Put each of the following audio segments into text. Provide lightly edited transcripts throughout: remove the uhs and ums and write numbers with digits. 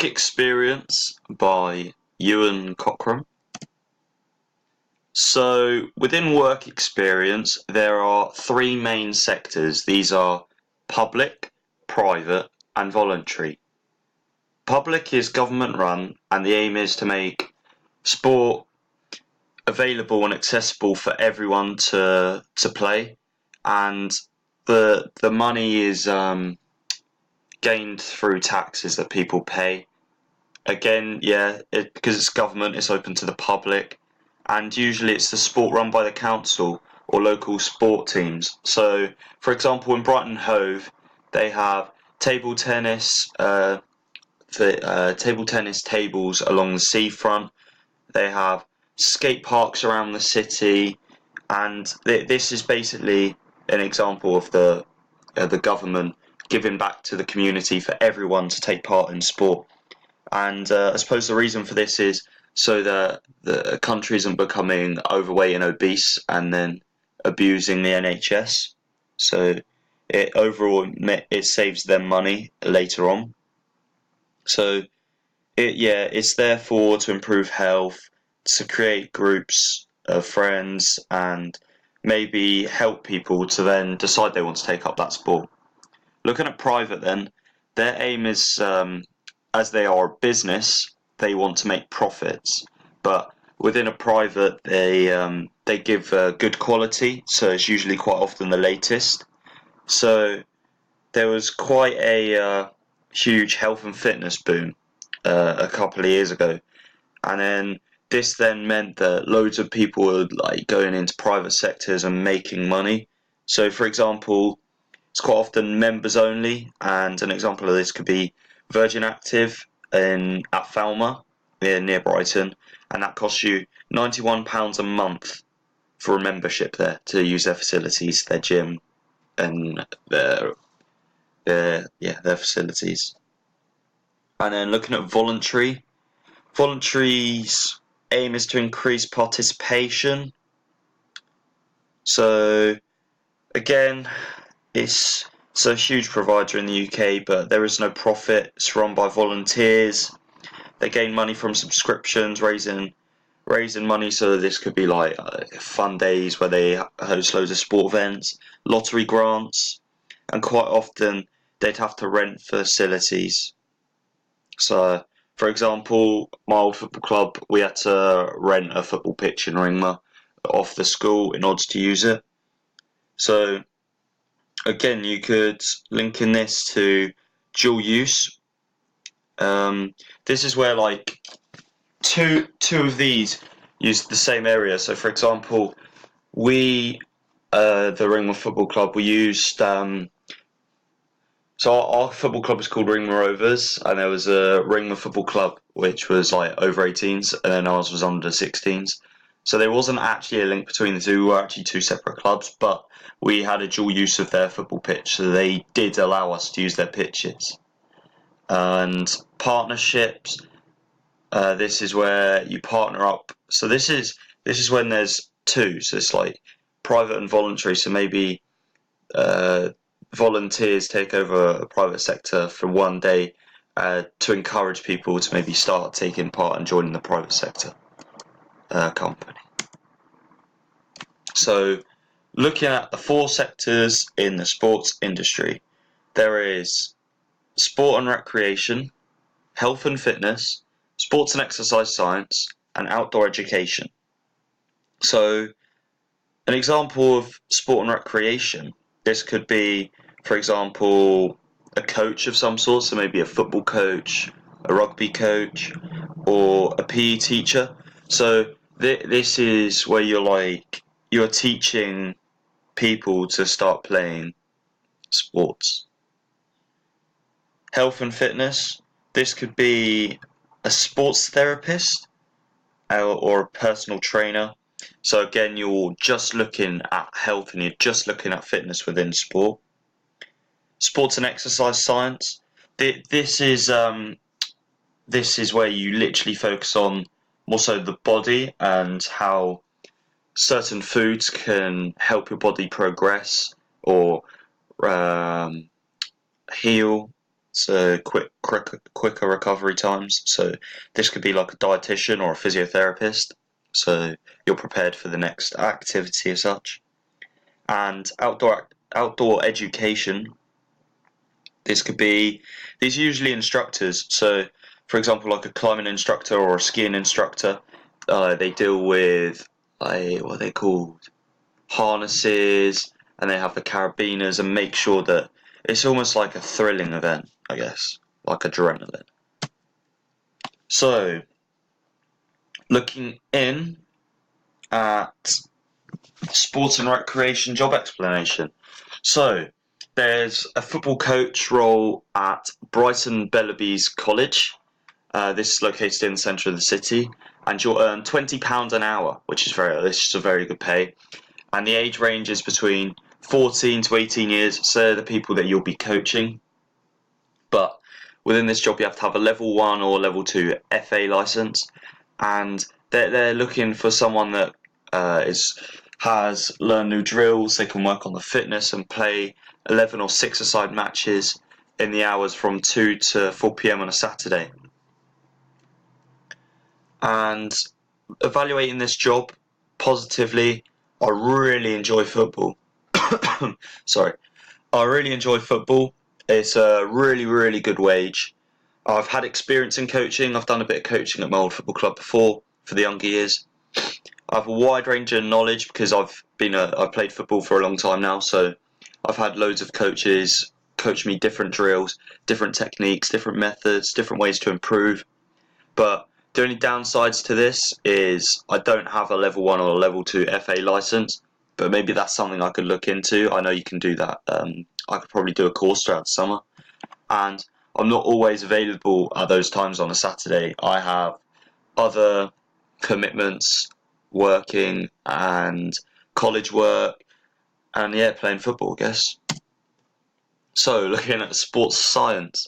Work Experience by Ewan Cochran. So, within work experience, there are three main sectors. These are public, private, and voluntary. Public is government run, and the aim is to make sport available and accessible for everyone to play, and the money is gained through taxes that people pay. Again, yeah, because it's government, it's open to the public, and usually it's the sport run by the council or local sport teams. So, for example, in Brighton Hove, they have table tennis, table tennis tables along the seafront. They have skate parks around the city, and this is basically an example of the government giving back to the community for everyone to take part in sport. And I suppose the reason for this is so that the country isn't becoming overweight and obese and then abusing the NHS. So it saves them money later on. So it's therefore to improve health, to create groups of friends, and maybe help people to then decide they want to take up that sport. Looking at private, then their aim is, as they are a business, they want to make profits. But within a private, they give good quality, so it's usually quite often the latest. So there was quite a huge health and fitness boom a couple of years ago, and then this then meant that loads of people were like going into private sectors and making money. So, for example, it's quite often members only, and an example of this could be Virgin Active at Falmer near Brighton, and that costs you £91 a month for a membership there to use their facilities, their gym, and their facilities. And then looking at voluntary's aim is to increase participation. So again, it's a huge provider in the UK, but there is no profit. It's run by volunteers. They gain money from subscriptions, raising money. So this could be like fun days where they host loads of sport events, lottery grants, and quite often they'd have to rent facilities. So, for example, my old football club, we had to rent a football pitch in Ringmer off the school in order to use it. So again, you could link in this to dual use. This is where like two of these use the same area. So, for example, the Ringmer Football Club, we used. So our football club is called Ringmer Rovers, and there was a Ringmer Football Club which was like over 18s, and then ours was under 16s. So there wasn't actually a link between the two. We were actually two separate clubs, but we had a dual use of their football pitch, so they did allow us to use their pitches. And partnerships, this is where you partner up. So this is when there's two. So it's like private and voluntary. So maybe volunteers take over a private sector for one day to encourage people to maybe start taking part and joining the private sector company. So, looking at the four sectors in the sports industry, there is sport and recreation, health and fitness, sports and exercise science, and outdoor education. So, an example of sport and recreation, this could be, for example, a coach of some sort, so maybe a football coach, a rugby coach, or a PE teacher. So this is where you're teaching people to start playing sports. Health and fitness, this could be a sports therapist or a personal trainer. So again, you're just looking at health and you're just looking at fitness within sport. Sports and exercise science. This is where you literally focus on more so the body and how certain foods can help your body progress or heal so quicker recovery times. So this could be like a dietitian or a physiotherapist. So you're prepared for the next activity as such. And outdoor education. These are usually instructors. So, for example, like a climbing instructor or a skiing instructor, they deal with what are they called, harnesses, and they have the carabiners and make sure that it's almost like a thrilling event, I guess, like adrenaline. So, looking in at sports and recreation job explanation. So, there's a football coach role at Brighton Bellaby's College. This is located in the centre of the city, and you'll earn £20 an hour, which is a very good pay. And the age range is between 14 to 18 years, so they're the people that you'll be coaching. But within this job, you have to have a level 1 or level 2 FA license, and they're looking for someone that has learned new drills. They can work on the fitness and play 11 or 6-a-side matches in the hours from 2 to 4 p.m. on a Saturday. And evaluating this job positively, I really enjoy football. Sorry. I really enjoy football. It's a really, really good wage. I've had experience in coaching. I've done a bit of coaching at my old football club before for the younger years. I have a wide range of knowledge because I've played football for a long time now, so I've had loads of coaches coach me different drills, different techniques, different methods, different ways to improve. But the only downsides to this is I don't have a level 1 or a level 2 FA license, but maybe that's something I could look into. I know you can do that. I could probably do a course throughout the summer. And I'm not always available at those times on a Saturday. I have other commitments, working and college work, and playing football, I guess. So, looking at sports science.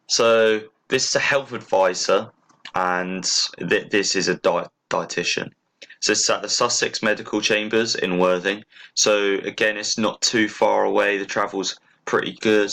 So, this is a health advisor, and this is a dietitian. So, it's at the Sussex Medical Chambers in Worthing. So, again, it's not too far away. The travel's pretty good.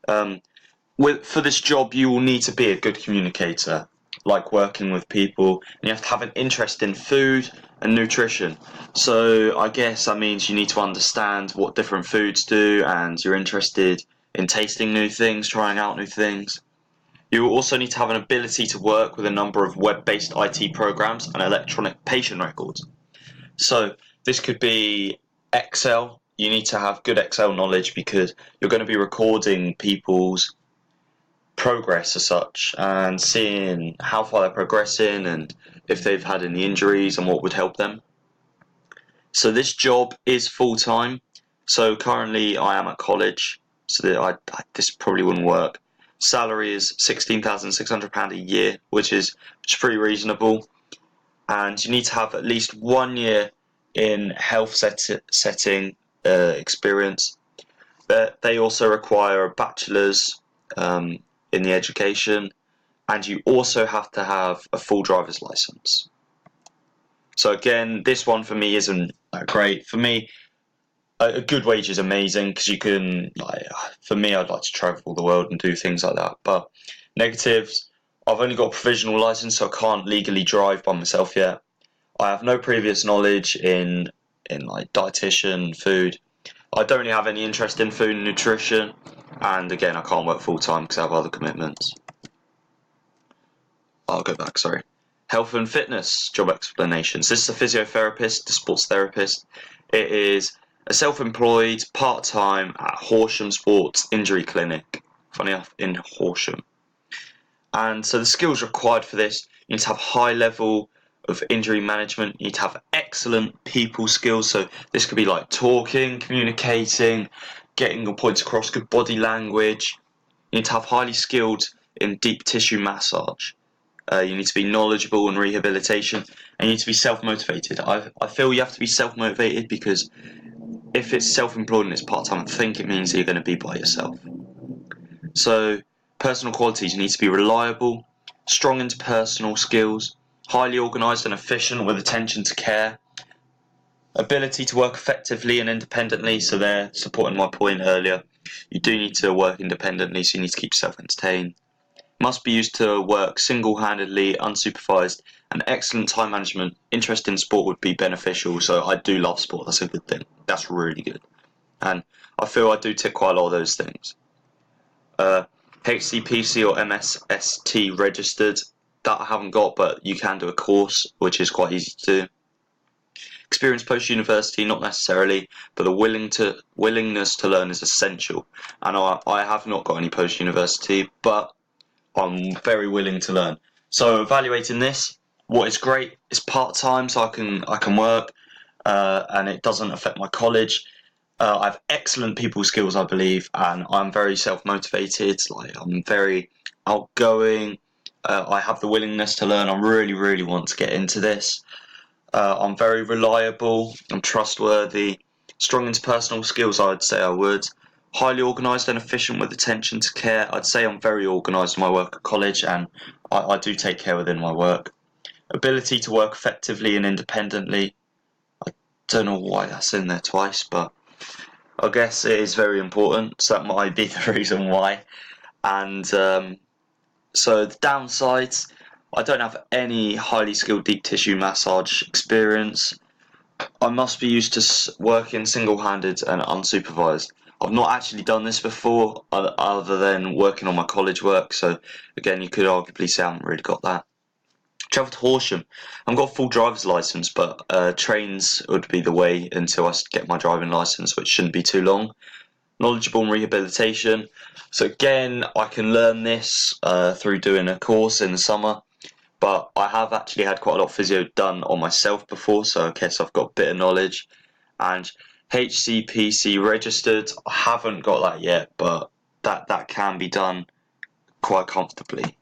For this job, you will need to be a good communicator, like working with people, and you have to have an interest in food and nutrition. So I guess that means you need to understand what different foods do, and you're interested in tasting new things, trying out new things. You will also need to have an ability to work with a number of web-based IT programs and electronic patient records. So this could be Excel. You need to have good Excel knowledge because you're going to be recording people's progress as such and seeing how far they're progressing and if they've had any injuries and what would help them. So this job is full-time. So currently I am at college, so this probably wouldn't work. Salary is £16,600 a year, which is pretty reasonable. And you need to have at least 1 year in health setting experience. But they also require a bachelor's in the education, and you also have to have a full driver's license. So again, this one for me isn't that great. For me, a good wage is amazing because you can, for me, I'd like to travel the world and do things like that. But negatives, I've only got a provisional license, so I can't legally drive by myself yet. I have no previous knowledge in like dietitian, food. I don't really have any interest in food and nutrition, and again, I can't work full time because I have other commitments. I'll go back, sorry. Health and fitness job explanations. This is a physiotherapist, a sports therapist. It is a self-employed, part-time at Horsham Sports Injury Clinic. Funny enough, in Horsham. And so the skills required for this, you need to have high level of injury management, you need to have excellent people skills. So this could be like talking, communicating, getting your points across, good body language. You need to have highly skilled in deep tissue massage. You need to be knowledgeable in rehabilitation, and you need to be self-motivated. I feel you have to be self-motivated because if it's self-employed and it's part-time, I think it means that you're going to be by yourself. So personal qualities, you need to be reliable, strong interpersonal skills, highly organised and efficient with attention to care, ability to work effectively and independently, so they're supporting my point earlier, You do need to work independently, so you need to keep yourself entertained. Must be used to work single-handedly, unsupervised, and excellent time management. Interest in sport would be beneficial, so I do love sport. That's a good thing. That's really good. And I feel I do tick quite a lot of those things. HCPC or MSST registered, that I haven't got, but you can do a course, which is quite easy to do. Experience post-university, not necessarily, but the willingness to learn is essential. And I have not got any post-university, but I'm very willing to learn. So evaluating this, what is great is part-time, so I can work, and it doesn't affect my college. I have excellent people skills, I believe, and I'm very self-motivated. Like, I'm very outgoing. I have the willingness to learn. I really, really want to get into this. I'm very reliable. I'm trustworthy. Strong interpersonal skills, I'd say I would. Highly organised and efficient with attention to care. I'd say I'm very organised in my work at college, and I do take care within my work. Ability to work effectively and independently. I don't know why that's in there twice, but I guess it is very important, so that might be the reason why. And so the downsides, I don't have any highly skilled deep tissue massage experience. I must be used to working single-handed and unsupervised. I've not actually done this before, other than working on my college work, so again, you could arguably say I haven't really got that. Travel to Horsham. I've got a full driver's license, but trains would be the way until I get my driving license, which shouldn't be too long. Knowledgeable in rehabilitation. So again, I can learn this through doing a course in the summer, but I have actually had quite a lot of physio done on myself before, so I guess I've got a bit of knowledge. And HCPC registered, I haven't got that yet, but that can be done quite comfortably.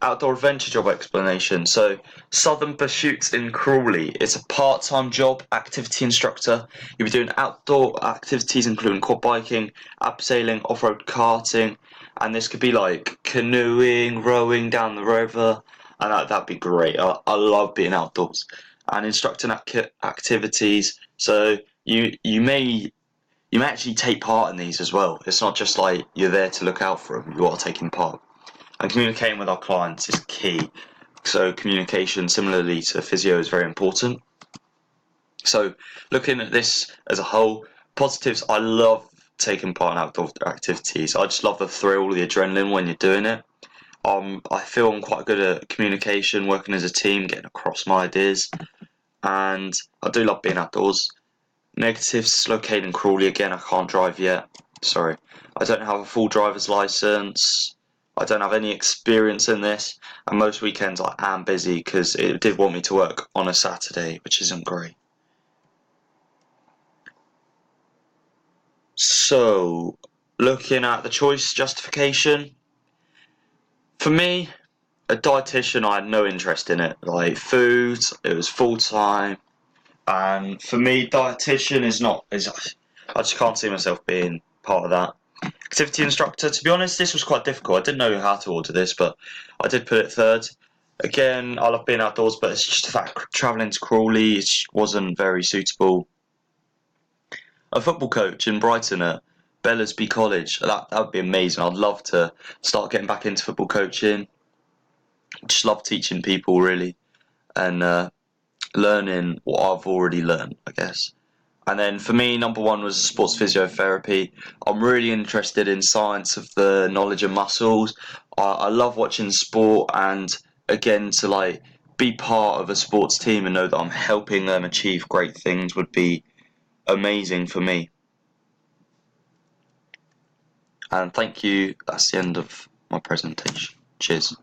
Outdoor adventure job explanation. So, Southern Pursuits in Crawley. It's a part-time job, activity instructor. You'll be doing outdoor activities including quad biking, abseiling, off-road karting, and this could be like canoeing, rowing down the river, and that'd be great. I love being outdoors and instructing activities. So you may actually take part in these as well. It's not just like you're there to look out for them. You are taking part. And communicating with our clients is key. So communication, similarly to physio, is very important. So looking at this as a whole, positives, I love taking part in outdoor activities. I just love the thrill, the adrenaline when you're doing it. I feel I'm quite good at communication, working as a team, getting across my ideas, and I do love being outdoors. Negatives, located in Crawley again, I can't drive yet. Sorry. I don't have a full driver's license. I don't have any experience in this, and most weekends I am busy because it did want me to work on a Saturday, which isn't great. So, looking at the choice justification, for me, a dietitian, I had no interest in it. Like food, it was full time, and for me, dietitian is I just can't see myself being part of that. Activity instructor, to be honest, this was quite difficult. I didn't know how to order this, but I did put it third. Again, I love being outdoors, but it's just the fact travelling to Crawley wasn't very suitable. A football coach in Brighton at Bellersby College, that would be amazing. I'd love to start getting back into football coaching. Just love teaching people, really, and learning what I've already learned, I guess. And then for me, number one was sports physiotherapy. I'm really interested in science of the knowledge of muscles. I love watching sport, and again, to like be part of a sports team and know that I'm helping them achieve great things would be amazing for me. And thank you. That's the end of my presentation. Cheers.